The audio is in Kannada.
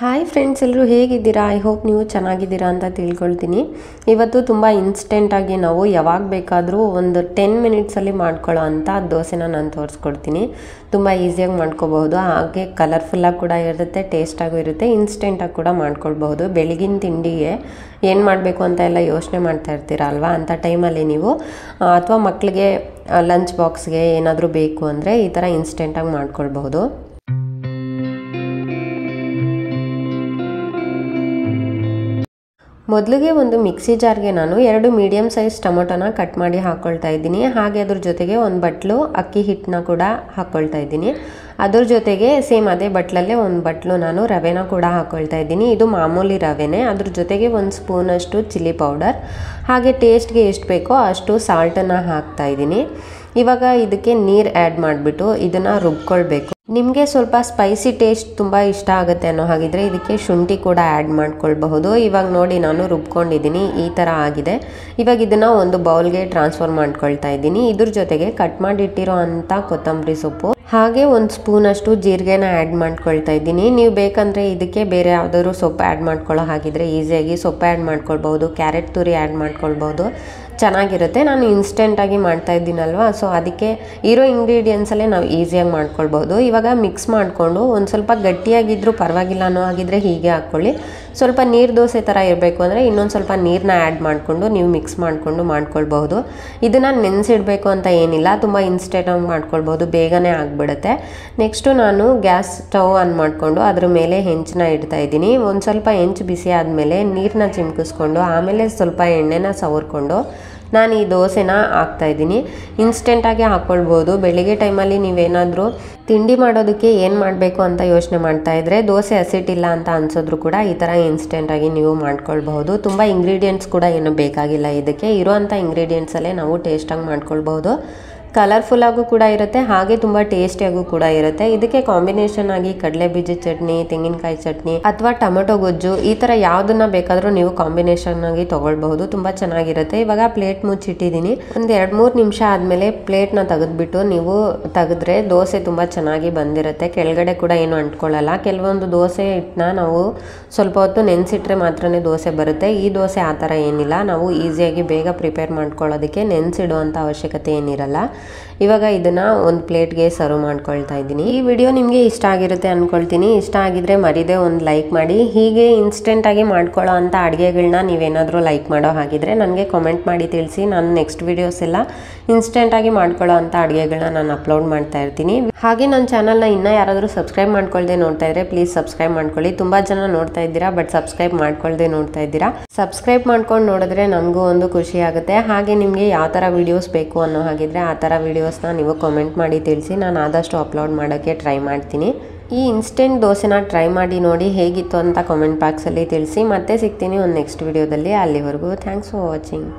ಹಾಯ್ ಫ್ರೆಂಡ್ಸ್, ಎಲ್ಲರೂ ಹೇಗಿದ್ದೀರಾ? ಐ ಹೋಪ್ ನೀವು ಚೆನ್ನಾಗಿದ್ದೀರಾ ಅಂತ ತಿಳ್ಕೊಳ್ತೀನಿ. ಇವತ್ತು ತುಂಬ ಇನ್ಸ್ಟೆಂಟಾಗಿ ನಾವು ಯಾವಾಗ ಬೇಕಾದರೂ ಒಂದು 10 ಮಿನಿಟ್ಸಲ್ಲಿ ಮಾಡ್ಕೊಳ್ಳೋ ಅಂಥ ದೋಸೆನ ನಾನು ತೋರಿಸ್ಕೊಡ್ತೀನಿ. ತುಂಬ ಈಸಿಯಾಗಿ ಮಾಡ್ಕೋಬಹುದು, ಹಾಗೆ ಕಲರ್ಫುಲ್ಲಾಗಿ ಕೂಡ ಇರುತ್ತೆ, ಟೇಸ್ಟಾಗೂ ಇರುತ್ತೆ, ಇನ್ಸ್ಟೆಂಟಾಗಿ ಕೂಡ ಮಾಡ್ಕೊಳ್ಬಹುದು. ಬೆಳಗಿನ ತಿಂಡಿಗೆ ಏನು ಮಾಡಬೇಕು ಅಂತ ಎಲ್ಲ ಯೋಚನೆ ಮಾಡ್ತಾ ಇರ್ತೀರ ಅಲ್ವಾ? ಅಂಥ ಟೈಮಲ್ಲಿ ನೀವು ಅಥವಾ ಮಕ್ಕಳಿಗೆ ಲಂಚ್ ಬಾಕ್ಸ್ಗೆ ಏನಾದರೂ ಬೇಕು ಅಂದರೆ ಈ ಥರ ಇನ್ಸ್ಟೆಂಟಾಗಿ ಮಾಡ್ಕೊಳ್ಬಹುದು. ಮೊದಲಿಗೆ ಒಂದು ಮಿಕ್ಸಿ ಜಾರ್ಗೆ ನಾನು 2 ಮೀಡಿಯಮ್ ಸೈಜ್ ಟೊಮೊಟೊನ ಕಟ್ ಮಾಡಿ ಹಾಕ್ಕೊಳ್ತಾ ಇದ್ದೀನಿ. ಹಾಗೆ ಅದ್ರ ಜೊತೆಗೆ ಒಂದು ಬಟ್ಲು ಅಕ್ಕಿ ಹಿಟ್ಟನ್ನ ಕೂಡ ಹಾಕ್ಕೊಳ್ತಾ ಇದ್ದೀನಿ. ಅದ್ರ ಜೊತೆಗೆ ಸೇಮ್ ಅದೇ ಬಟ್ಲಲ್ಲೇ ಒಂದು ಬಟ್ಲು ನಾನು ರವೆನ ಕೂಡ ಹಾಕ್ಕೊಳ್ತಾ ಇದ್ದೀನಿ. ಇದು ಮಾಮೂಲಿ ರವೆನೇ. ಅದ್ರ ಜೊತೆಗೆ 1 ಸ್ಪೂನಷ್ಟು ಚಿಲ್ಲಿ ಪೌಡರ್, ಹಾಗೆ ಟೇಸ್ಟ್ಗೆ ಎಷ್ಟು ಬೇಕೋ ಅಷ್ಟು ಸಾಲ್ಟನ್ನು ಹಾಕ್ತಾ ಇದ್ದೀನಿ. ಇವಾಗ ಇದಕ್ಕೆ ನೀರು ಆ್ಯಡ್ ಮಾಡಿಬಿಟ್ಟು ಇದನ್ನು ರುಬ್ಕೊಳ್ಬೇಕು. ನಿಮಗೆ ಸ್ವಲ್ಪ ಸ್ಪೈಸಿ ಟೇಸ್ಟ್ ತುಂಬ ಇಷ್ಟ ಆಗುತ್ತೆ ಅನ್ನೋ ಹಾಗಿದ್ರೆ ಇದಕ್ಕೆ ಶುಂಠಿ ಕೂಡ ಆ್ಯಡ್ ಮಾಡ್ಕೊಳ್ಬಹುದು. ಇವಾಗ ನೋಡಿ ನಾನು ರುಬ್ಕೊಂಡಿದ್ದೀನಿ, ಈ ಥರ ಆಗಿದೆ. ಇವಾಗ ಇದನ್ನು ಒಂದು ಬೌಲ್ಗೆ ಟ್ರಾನ್ಸ್ಫರ್ ಮಾಡ್ಕೊಳ್ತಾ ಇದ್ದೀನಿ. ಇದ್ರ ಜೊತೆಗೆ ಕಟ್ ಮಾಡಿಟ್ಟಿರೋ ಅಂಥ ಕೊತ್ತಂಬರಿ ಸೊಪ್ಪು, ಹಾಗೆ 1 ಸ್ಪೂನಷ್ಟು ಜೀರಿಗೆನ ಆ್ಯಡ್ ಮಾಡ್ಕೊಳ್ತಾ ಇದ್ದೀನಿ. ನೀವು ಬೇಕಂದರೆ ಇದಕ್ಕೆ ಬೇರೆ ಯಾವುದಾದ್ರು ಸೊಪ್ಪು ಆ್ಯಡ್ ಮಾಡ್ಕೊಳ್ಳೋ ಹಾಗಿದ್ರೆ ಈಸಿಯಾಗಿ ಸೊಪ್ಪು ಆ್ಯಡ್ ಮಾಡ್ಕೊಳ್ಬೋದು, ಕ್ಯಾರೆಟ್ ತುರಿ ಆ್ಯಡ್ ಮಾಡ್ಕೊಳ್ಬೋದು, ಚೆನ್ನಾಗಿರುತ್ತೆ. ನಾನು ಇನ್ಸ್ಟೆಂಟಾಗಿ ಮಾಡ್ತಾ ಇದ್ದೀನಲ್ವ, ಸೊ ಅದಕ್ಕೆ ಇರೋ ಇಂಗ್ರೀಡಿಯೆಂಟ್ಸಲ್ಲೇ ನಾವು ಈಸಿಯಾಗಿ ಮಾಡ್ಕೊಳ್ಬೋದು. ಇವಾಗ ಮಿಕ್ಸ್ ಮಾಡಿಕೊಂಡು ಒಂದು ಸ್ವಲ್ಪ ಗಟ್ಟಿಯಾಗಿದ್ದರೂ ಪರವಾಗಿಲ್ಲ ಅನ್ನೋ ಹಾಗಿದ್ರೆ ಹೀಗೆ ಹಾಕ್ಕೊಳ್ಳಿ. ಸ್ವಲ್ಪ ನೀರು ದೋಸೆ ಥರ ಇರಬೇಕು ಅಂದರೆ ಇನ್ನೊಂದು ಸ್ವಲ್ಪ ನೀರನ್ನ ಆ್ಯಡ್ ಮಾಡಿಕೊಂಡು ನೀವು ಮಿಕ್ಸ್ ಮಾಡಿಕೊಂಡು ಮಾಡ್ಕೊಳ್ಬಹುದು. ಇದನ್ನು ನೆನೆಸಿಡಬೇಕು ಅಂತ ಏನಿಲ್ಲ, ತುಂಬ ಇನ್ಸ್ಟೆಂಟಾಗಿ ಮಾಡ್ಕೊಳ್ಬೋದು, ಬೇಗನೆ ಆಗಿಬಿಡುತ್ತೆ. ನೆಕ್ಸ್ಟು ನಾನು ಗ್ಯಾಸ್ ಸ್ಟವ್ ಆನ್ ಮಾಡಿಕೊಂಡು ಅದ್ರ ಮೇಲೆ ಹೆಂಚನ್ನ ಇಡ್ತಾ ಇದ್ದೀನಿ. ಒಂದು ಸ್ವಲ್ಪ ಹೆಂಚು ಬಿಸಿ ಆದಮೇಲೆ ನೀರನ್ನ ಚಿಮ್ಕಿಸ್ಕೊಂಡು ಆಮೇಲೆ ಸ್ವಲ್ಪ ಎಣ್ಣೆನ ಸವರ್ಕೊಂಡು ನಾನು ಈ ದೋಸೆನ ಹಾಕ್ತಾಯಿದ್ದೀನಿ. ಇನ್ಸ್ಟೆಂಟಾಗಿ ಹಾಕ್ಕೊಳ್ಬೋದು. ಬೆಳಿಗ್ಗೆ ಟೈಮಲ್ಲಿ ನೀವೇನಾದರೂ ತಿಂಡಿ ಮಾಡೋದಕ್ಕೆ ಏನು ಮಾಡಬೇಕು ಅಂತ ಯೋಚನೆ ಮಾಡ್ತಾಯಿದ್ರೆ ದೋಸೆ ಹಸಿಟ್ಟಿಲ್ಲ ಅಂತ ಅನ್ಸಿದ್ರು ಕೂಡ ಈ ಥರ ಇನ್ಸ್ಟೆಂಟಾಗಿ ನೀವು ಮಾಡ್ಕೊಳ್ಬಹುದು. ತುಂಬ ಇಂಗ್ರೀಡಿಯೆಂಟ್ಸ್ ಕೂಡ ಏನು ಬೇಕಾಗಿಲ್ಲ, ಇದಕ್ಕೆ ಇರೋವಂಥ ಇಂಗ್ರೀಡಿಯೆಂಟ್ಸಲ್ಲೇ ನಾವು ಟೇಸ್ಟಾಗಿ ಮಾಡ್ಕೊಳ್ಬಹುದು. ಕಲರ್ಫುಲ್ಲಾಗೂ ಕೂಡ ಇರುತ್ತೆ, ಹಾಗೆ ತುಂಬ ಟೇಸ್ಟಿಯಾಗೂ ಕೂಡ ಇರುತ್ತೆ. ಇದಕ್ಕೆ ಕಾಂಬಿನೇಷನ್ ಆಗಿ ಕಡಲೆ ಬೀಜದ ಚಟ್ನಿ, ತೆಂಗಿನಕಾಯಿ ಚಟ್ನಿ ಅಥವಾ ಟೊಮೆಟೊ ಗೊಜ್ಜು, ಈ ಥರ ಯಾವುದನ್ನ ಬೇಕಾದರೂ ನೀವು ಕಾಂಬಿನೇಷನ್ ಆಗಿ ತೊಗೊಳ್ಬಹುದು, ತುಂಬ ಚೆನ್ನಾಗಿರುತ್ತೆ. ಇವಾಗ ಪ್ಲೇಟ್ ಮುಚ್ಚಿಟ್ಟಿದ್ದೀನಿ. ಒಂದು 2-3 ನಿಮಿಷ ಆದಮೇಲೆ ಪ್ಲೇಟ್ನ ತೆಗೆದ್ಬಿಟ್ಟು ನೀವು ತೆಗೆದ್ರೆ ದೋಸೆ ತುಂಬ ಚೆನ್ನಾಗಿ ಬಂದಿರುತ್ತೆ. ಕೆಳಗಡೆ ಕೂಡ ಏನು ಅಂಟ್ಕೊಳ್ಳಲ್ಲ. ಕೆಲವೊಂದು ದೋಸೆ ಹಿಟ್ಟನ್ನ ನಾವು ಸ್ವಲ್ಪ ಹೊತ್ತು ನೆನೆಸಿಟ್ರೆ ಮಾತ್ರನೇ ದೋಸೆ ಬರುತ್ತೆ. ಈ ದೋಸೆ ಆ ಥರ ಏನಿಲ್ಲ, ನಾವು ಈಸಿಯಾಗಿ ಬೇಗ ಪ್ರಿಪೇರ್ ಮಾಡ್ಕೊಳ್ಳೋದಕ್ಕೆ ನೆನೆಸಿಡುವಂಥ ಅವಶ್ಯಕತೆ ಏನಿರಲ್ಲ. ಇವಾಗ ಇದನ್ನು ಒಂದು ಪ್ಲೇಟ್ಗೆ ಸರ್ವ್ ಮಾಡ್ಕೊಳ್ತಾ ಇದ್ದೀನಿ. ಈ ವಿಡಿಯೋ ನಿಮಗೆ ಇಷ್ಟ ಆಗಿರುತ್ತೆ ಅಂದ್ಕೊಳ್ತೀನಿ. ಇಷ್ಟ ಆಗಿದ್ರೆ ಮರಿದೇ ಒಂದು ಲೈಕ್ ಮಾಡಿ. ಹೀಗೆ ಇನ್ಸ್ಟೆಂಟಾಗಿ ಮಾಡ್ಕೊಳ್ಳೋ ಅಂಥ ಅಡುಗೆಗಳನ್ನ ನೀವೇನಾದರೂ ಲೈಕ್ ಮಾಡೋ ಹಾಗಿದ್ರೆ ನನಗೆ ಕಾಮೆಂಟ್ ಮಾಡಿ ತಿಳಿಸಿ. ನಾನು ನೆಕ್ಸ್ಟ್ ವೀಡಿಯೋಸ್ ಎಲ್ಲ ಇನ್ಸ್ಟೆಂಟಾಗಿ ಮಾಡ್ಕೊಳ್ಳೋ ಅಂಥ ಅಡುಗೆಗಳನ್ನ ನಾನು ಅಪ್ಲೋಡ್ ಮಾಡ್ತಾ ಇರ್ತೀನಿ. ಹಾಗೆ ನನ್ನ ಚಾನಲ್ನ ಇನ್ನೂ ಯಾರಾದರೂ ಸಬ್ಸ್ಕ್ರೈಬ್ ಮಾಡ್ಕೊಳ್ದೆ ನೋಡ್ತಾ ಇದ್ರೆ ಪ್ಲೀಸ್ ಸಬ್ಸ್ಕ್ರೈಬ್ ಮಾಡ್ಕೊಳ್ಳಿ. ತುಂಬ ಜನ ನೋಡ್ತಾ ಇದ್ದೀರಾ, ಬಟ್ ಸಬ್ಸ್ಕ್ರೈಬ್ ಮಾಡ್ಕೊಳ್ದೆ ನೋಡ್ತಾ ಇದ್ದೀರಾ. ಸಬ್ಸ್ಕ್ರೈಬ್ ಮಾಡ್ಕೊಂಡು ನೋಡಿದ್ರೆ ನಮಗೂ ಒಂದು ಖುಷಿ ಆಗುತ್ತೆ. ಹಾಗೆ ನಿಮಗೆ ಯಾವ ಥರ ವೀಡಿಯೋಸ್ ಬೇಕು ಅನ್ನೋ ಹಾಗಿದ್ರೆ ಆ ಥರ ವೀಡಿಯೋಸ್ನ ನೀವು ಕಾಮೆಂಟ್ ಮಾಡಿ ತಿಳಿಸಿ. ನಾನು ಆದಷ್ಟು ಅಪ್ಲೋಡ್ ಮಾಡೋಕ್ಕೆ ಟ್ರೈ ಮಾಡ್ತೀನಿ. ಈ ಇನ್ಸ್ಟೆಂಟ್ ದೋಸೆನ ಟ್ರೈ ಮಾಡಿ ನೋಡಿ ಹೇಗಿತ್ತು ಅಂತ ಕಾಮೆಂಟ್ ಬಾಕ್ಸಲ್ಲಿ ತಿಳಿಸಿ. ಮತ್ತೆ ಸಿಗ್ತೀನಿ ಒಂದು ನೆಕ್ಸ್ಟ್ ವೀಡಿಯೋದಲ್ಲಿ. ಅಲ್ಲಿವರೆಗೂ ಥ್ಯಾಂಕ್ಸ್ ಫಾರ್ ವಾಚಿಂಗ್.